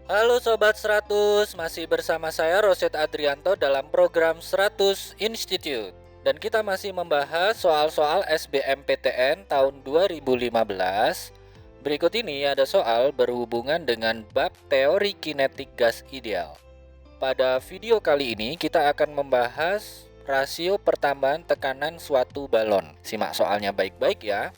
Halo Sobat 100, masih bersama saya Roset Adrianto dalam program 100 Institute. Dan kita masih membahas soal-soal SBMPTN tahun 2015. Berikut ini ada soal berhubungan dengan bab teori kinetik gas ideal. Pada video kali ini kita akan membahas rasio pertambahan tekanan suatu balon. Simak soalnya baik-baik ya.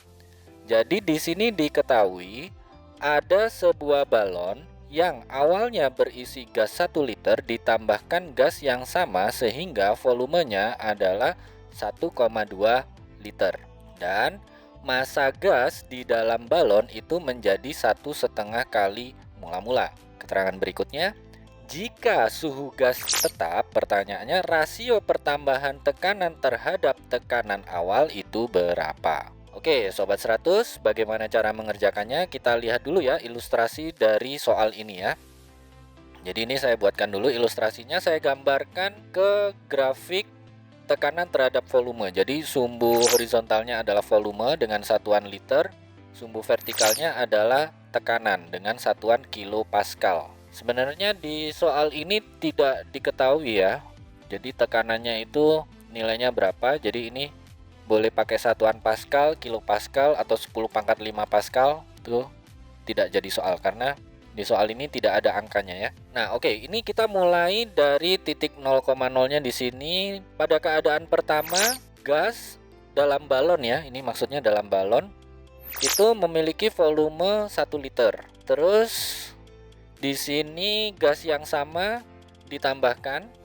Jadi di sini diketahui ada sebuah balon yang awalnya berisi gas 1 liter ditambahkan gas yang sama sehingga volumenya adalah 1,2 liter. Dan massa gas di dalam balon itu menjadi 1,5 kali mula-mula. Keterangan berikutnya, jika suhu gas tetap, pertanyaannya rasio pertambahan tekanan terhadap tekanan awal itu berapa? Oke, Sobat 100, bagaimana cara mengerjakannya? Kita lihat dulu ya ilustrasi dari soal ini ya. Jadi ini saya buatkan dulu ilustrasinya, saya gambarkan ke grafik tekanan terhadap volume. Jadi sumbu horizontalnya adalah volume dengan satuan liter, sumbu vertikalnya adalah tekanan dengan satuan kilopascal. Sebenarnya di soal ini tidak diketahui ya. Jadi tekanannya itu nilainya berapa? Jadi ini boleh pakai satuan Pascal, kilopascal, atau 10 pangkat 5 Pascal. Itu tidak jadi soal karena di soal ini tidak ada angkanya ya. Nah, oke, ini kita mulai dari titik 0,0-nya di sini. Pada keadaan pertama, gas dalam balon ya, ini maksudnya dalam balon, itu memiliki volume 1 liter. Terus di sini gas yang sama ditambahkan.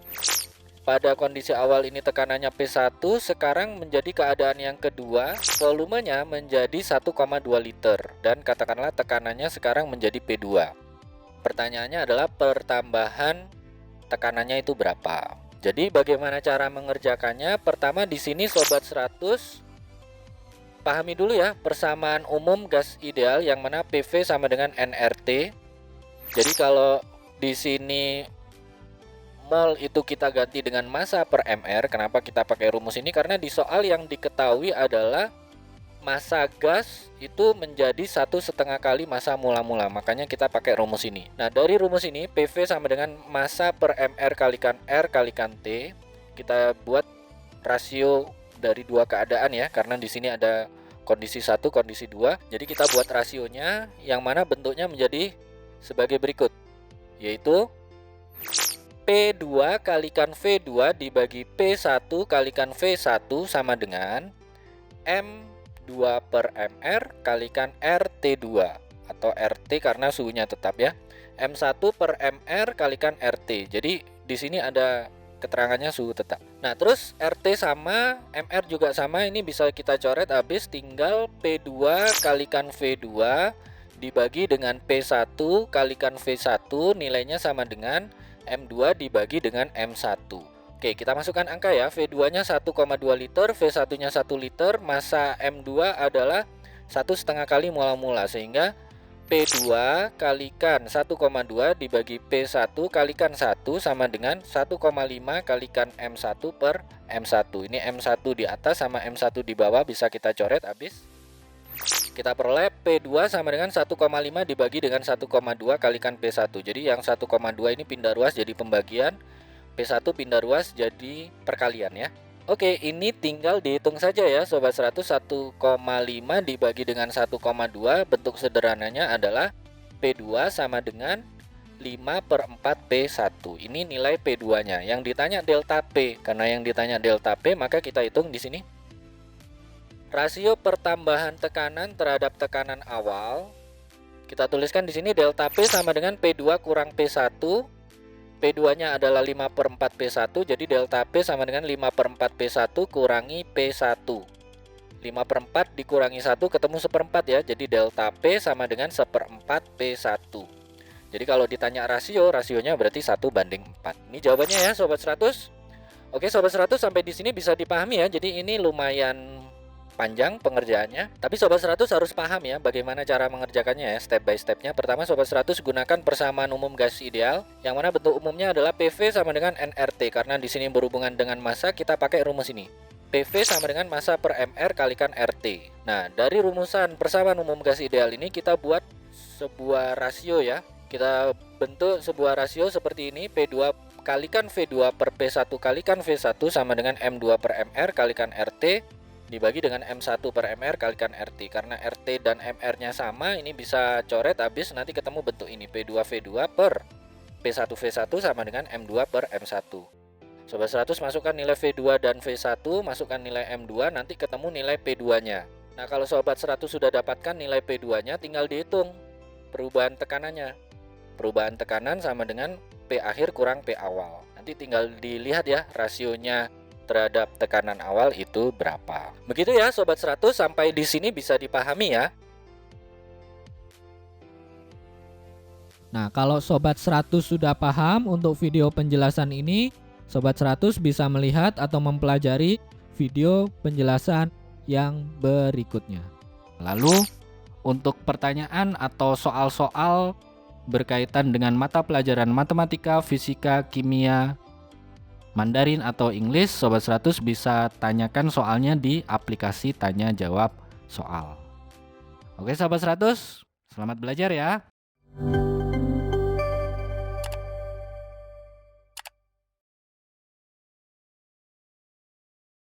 Pada kondisi awal ini tekanannya P1, sekarang menjadi keadaan yang kedua, volumenya menjadi 1,2 liter dan katakanlah tekanannya sekarang menjadi P2. Pertanyaannya adalah pertambahan tekanannya itu berapa? Jadi bagaimana cara mengerjakannya? Pertama di sini Sobat 100 pahami dulu ya persamaan umum gas ideal yang mana PV sama dengan nRT. Jadi kalau di sini mol itu kita ganti dengan massa per mr. Kenapa kita pakai rumus ini? Karena di soal yang diketahui adalah massa gas itu menjadi 1,5 kali massa mula-mula. Makanya kita pakai rumus ini. Nah, dari rumus ini PV sama dengan massa per mr kalikan R kalikan T. Kita buat rasio dari dua keadaan ya, karena di sini ada kondisi 1, kondisi 2. Jadi kita buat rasionya yang mana bentuknya menjadi sebagai berikut, yaitu P2 kalikan V2 dibagi P1 kalikan V1 sama dengan M2 per MR kalikan RT2 atau RT karena suhunya tetap ya. M1 per MR kalikan RT. Jadi di sini ada keterangannya suhu tetap. Nah, terus RT sama, MR juga sama, ini bisa kita coret habis, tinggal P2 kalikan V2 dibagi dengan P1 kalikan V1 nilainya sama dengan M2 dibagi dengan M1. Oke, kita masukkan angka ya. V2-nya 1,2 liter, V1-nya 1 liter, massa M2 adalah 1,5 kali mula-mula sehingga P2 kalikan 1,2 dibagi P1 kalikan 1 sama dengan 1,5 kalikan M1 per M1. Ini M1 di atas sama M1 di bawah bisa kita coret habis. Kita peroleh P2 sama dengan 1,5 dibagi dengan 1,2 kalikan P1. Jadi yang 1,2 ini pindah ruas jadi pembagian, P1 pindah ruas jadi perkalian ya. Oke, ini tinggal dihitung saja ya Sobat 100. 1,5 dibagi dengan 1,2, bentuk sederhananya adalah P2 sama dengan 5 per 4 P1. Ini nilai P2-nya. Yang ditanya delta P. Karena yang ditanya delta P, maka kita hitung di sini. Rasio pertambahan tekanan terhadap tekanan awal, kita tuliskan di sini delta P sama dengan P2 kurang P1. P2-nya adalah 5 per 4 P1, jadi delta P sama dengan 5 per 4 P1 kurangi P1. 5 per 4 dikurangi 1 ketemu seperempat ya, jadi delta P sama dengan seperempat P1. Jadi kalau ditanya rasio, rasionya berarti 1 banding 4. Ini jawabannya ya Sobat 100. Oke Sobat 100, sampai di sini bisa dipahami ya, jadi ini lumayan panjang pengerjaannya, tapi Sobat 100 harus paham ya bagaimana cara mengerjakannya ya, step by stepnya. Pertama Sobat 100 gunakan persamaan umum gas ideal, yang mana bentuk umumnya adalah PV sama dengan nRT. Karena di sini berhubungan dengan massa, kita pakai rumus ini. PV sama dengan massa per MR kalikan RT. Nah, dari rumusan persamaan umum gas ideal ini kita buat sebuah rasio ya. Kita bentuk sebuah rasio seperti ini, P2 kalikan V2 per P1 kalikan V1 sama dengan M2 per MR kalikan RT dibagi dengan M1 per MR kalikan RT. Karena RT dan MR-nya sama, ini bisa coret habis, nanti ketemu bentuk ini, P2 V2 per P1 V1 sama dengan M2 per M1. Sobat 100 masukkan nilai V2 dan V1, masukkan nilai M2, nanti ketemu nilai P2-nya. Nah, kalau Sobat 100 sudah dapatkan nilai P2-nya, tinggal dihitung perubahan tekanannya. Perubahan tekanan sama dengan P akhir kurang P awal. Nanti tinggal dilihat ya rasionya terhadap tekanan awal itu berapa. Begitu ya Sobat 100, sampai di sini bisa dipahami ya. Nah, kalau Sobat 100 sudah paham untuk video penjelasan ini, Sobat 100 bisa melihat atau mempelajari video penjelasan yang berikutnya. Lalu, untuk pertanyaan atau soal-soal berkaitan dengan mata pelajaran matematika, fisika, kimia, Mandarin atau Inggris, Sobat 100 bisa tanyakan soalnya di aplikasi tanya jawab soal. Oke Sobat 100, selamat belajar ya.